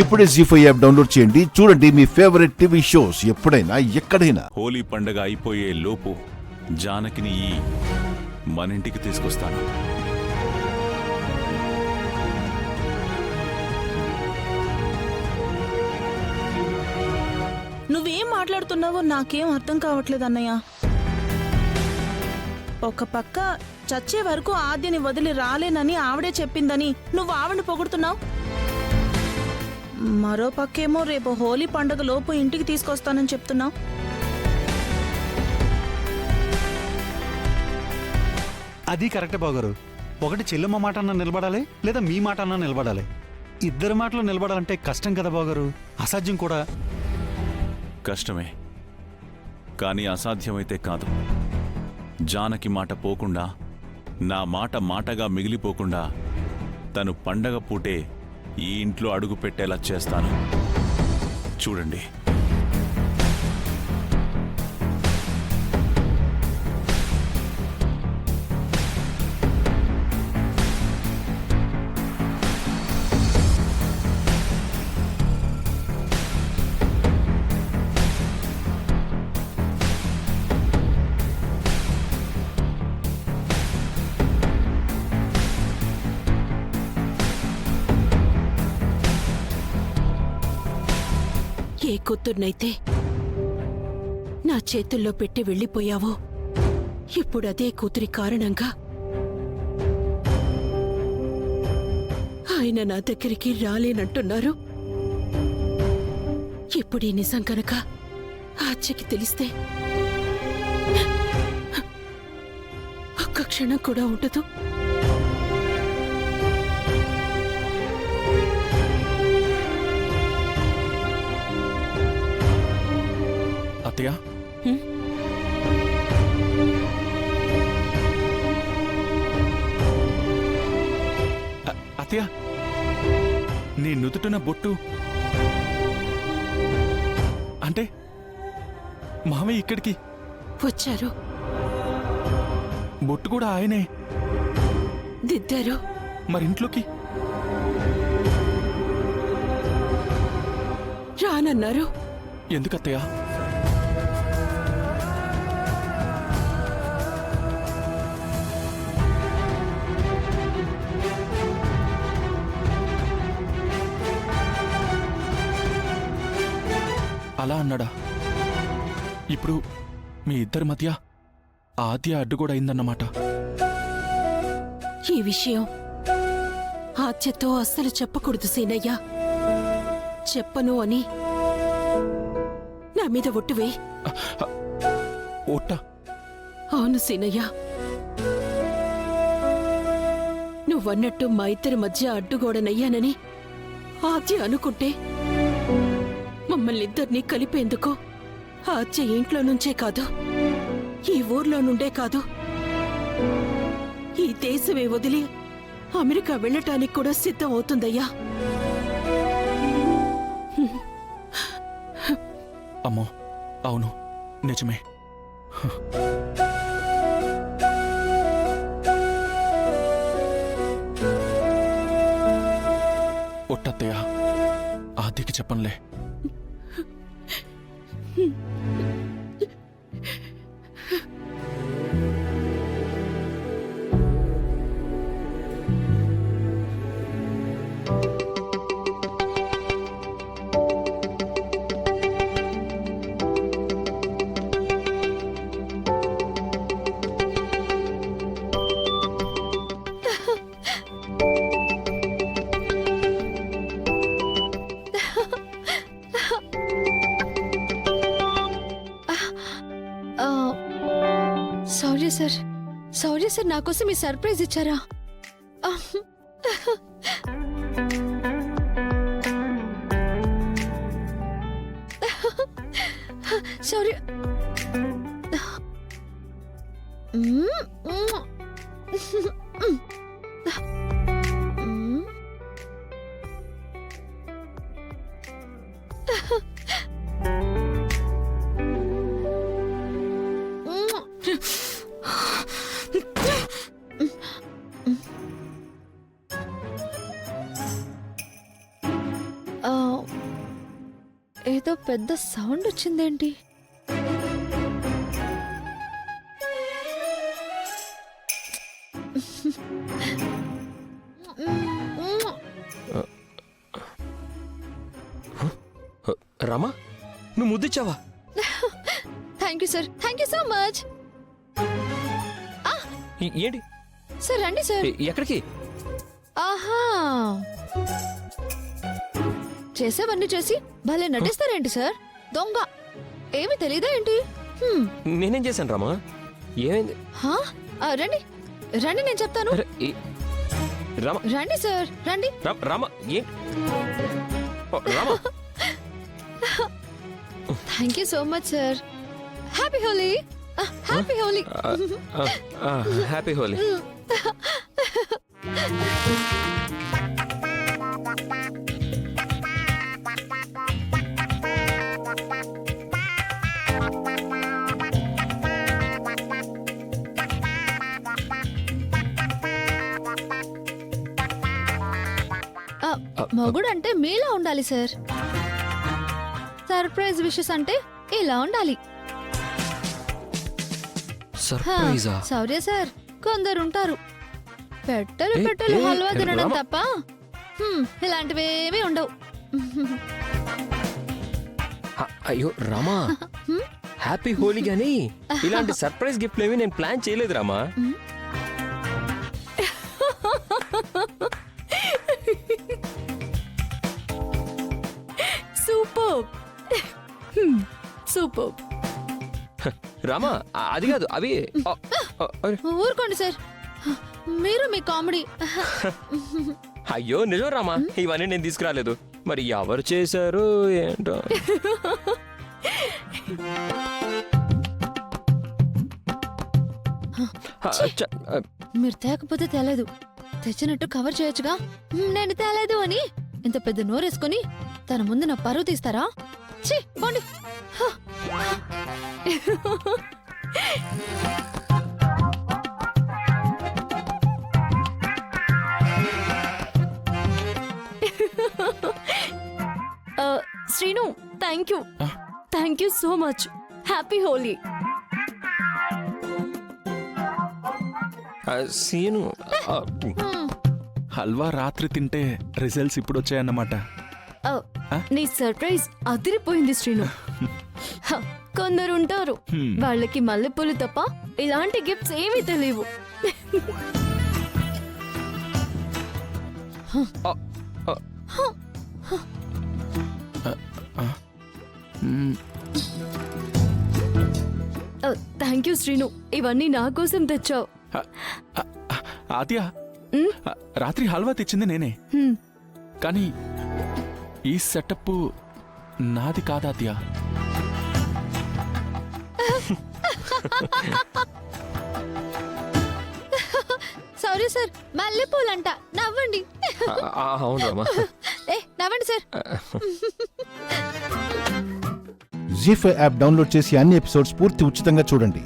ఇప్పుడే జీ5 app download చేయండి. చూడండి మీ ఫేవరెట్ టీవీ షోస్ ఎప్పుడైనా ఎక్కడైనా. హోలీ పండగ అయిపోయే లోపు జానకిని మనింటికి తీసుకొస్తాను. నువ్వేం మాట్లాడుతున్నావో నాకేం అర్థం కావట్లేదు అన్నయ్య. ఒక పక్క చచ్చే వరకు ఆద్యని వదిలి రాలేనని ఆవిడే చెప్పిందని నువ్వు ఆవిడని పొగుడుతున్నావు. మరో పక్కేమో రేపు హోలీ పండుగ లోపు ఇంటికి తీసుకొస్తానని చెప్తున్నావు. అది కరెక్టే బావగారు. ఒకటి చెల్లెమ్మ మాట అన్నా నిలబడాలి, లేదా మీ మాట అన్నా నిలబడాలి. ఇద్దరి మాటలు నిలబడాలంటే కష్టం కదా బావగారు, అసాధ్యం కూడా. కష్టమే, కానీ అసాధ్యమైతే కాదు. జానకి మాట పోకుండా, నా మాట మాటగా మిగిలిపోకుండా తను పండగ పూటే ఈ ఇంట్లో అడుగు పెట్టేలా చేస్తాను. చూడండి. ఏ కూతుర్నైతే నా చేతుల్లో పెట్టి వెళ్ళిపోయావో, ఇప్పుడు అదే కూతురి కారణంగా ఆయన నా దగ్గరికి రాలేనంటున్నారు. ఇప్పుడు ఈ నిజం కనుక ఆచకి తెలిస్తే ఒక్క క్షణం కూడా ఉండదు. అత్తయ్య, అత్తయ్య, నీ నుదుటిన బొట్టు అంటే మామయ్య ఇక్కడికి వచ్చారు, బొట్టు కూడా ఆయనే దిద్దారు. మరింట్లోకి రానన్నారు. ఎందుకత్తయ్య? అలా అన్నాడా? ఇప్పుడు మీ ఇద్దరి మధ్య ఆద్య అడ్డు కూడా అయిందన్నమాట. ఈ విషయం ఆద్యతో అస్సలు చెప్పకూడదు సీనయ్య. చెప్పను అని నా మీద ఒట్టువే. ఓట? అవును సీనయ్య, నువ్వన్నట్టు మా ఇద్దరి మధ్య అడ్డుగోడనయ్యానని ఆద్య అనుకుంటే మమ్మల్ని ఇద్దరినీ కలిపేందుకు ఆద్య ఇంట్లో నుంచే కాదు, ఈ ఊర్లో నుండే కాదు, ఈ దేశమే వదిలి అమెరికా వెళ్ళటానికి కూడా సిద్ధం అవుతుందయ్యా. అమ్మో, అవును, నిజమే. ఒట్టత్తయ్య, ఆద్యకి చెప్పనులే. సారీ సార్, నా కోసం మీ సర్ప్రైజ్ ఇచ్చారా? సారీ. ఆ, ఏదో పెద్ద సౌండ్ వచ్చిందేంటి? రామా నువ్వు ముద్దిచ్చావా? Thank you sir, thank you so much. ఏంటి? సార్ రండి సార్. ఎక్కడికి? ఆహా, చేసేవన్నీ చేసి భలే నటిస్తారేంటి సార్? దొంగ ఏమి తెలీదా ఏంటి? నేనేం చేశాను రామా? ఏమైంది? హా? రండి రండి, నేను చెప్తాను. అరే, రామా రండి సార్, రండి. రామా ఏ Rama thank you so much sir. Happy Holi. Happy Holi. Happy Holi. మొగుడు అంటే మీలా ఉండాలి సార్. సర్ప్రైజ్ విషెస్ అంటే ఇలా ఉండాలి. సర్ప్రైజా? సౌర్య సార్, కొందరుంటారు పెట్టెలు ఏ, పెట్టెలు ఏ, హల్వా తినడం రామ. తప్ప ఇలాంటివేమీ ఉండవు. అయ్యో రామా, హ్యాపీ హోలీ గానీ ఇలాంటి సర్ప్రైజ్ గిఫ్ట్లు ఏమి నేను ప్లాన్ చేయలేదు రామా. Super super. రామా అది కాదు, అవి అరే, ఊరుకోండి సార్, మీరు మీ కామెడీ. అయ్యో నిజం రామా, ఇవన్నీ నేను తీసుకురాలేదు. మరి ఎవరు చేశారు ఏంటో. మీరు తేకపోతే తేలేదు, తెచ్చినట్టు కవర్ చేయొచ్చుగా. నేను తేలేదు అని ఇంత పెద్ద నోరేసుకొని తన ముందు నా పరువు తీస్తారా? ఛీ, పోండి. Srinu, thank you so much. Happy Holi. Seenu halwa రాత్రి తింటే రిజల్ట్స్ ఇప్పుడు వచ్చాయన్నమాట. నీ సర్ప్రైజ్ అదిరిపోయింది శ్రీను. కొందరు ఉంటారు, వాళ్ళకి మల్లెపూలు తప్ప ఇలాంటి గిఫ్ట్స్ ఏమీ తెలియవు. థ్యాంక్ యూ శ్రీను, ఇవన్నీ నా కోసం తెచ్చావు. ఆద్య, రాత్రి హల్వా తెచ్చింది నేనే, కానీ ఈ సెటప్ నాది కాదాద్య. Sorry sir, మల్లెపూలంట. నవ్వండి. అవును రామా. నవ్వండి సార్. జీ5 యాప్ డౌన్లోడ్ చేసి అన్ని ఎపిసోడ్స్ పూర్తి ఉచితంగా చూడండి.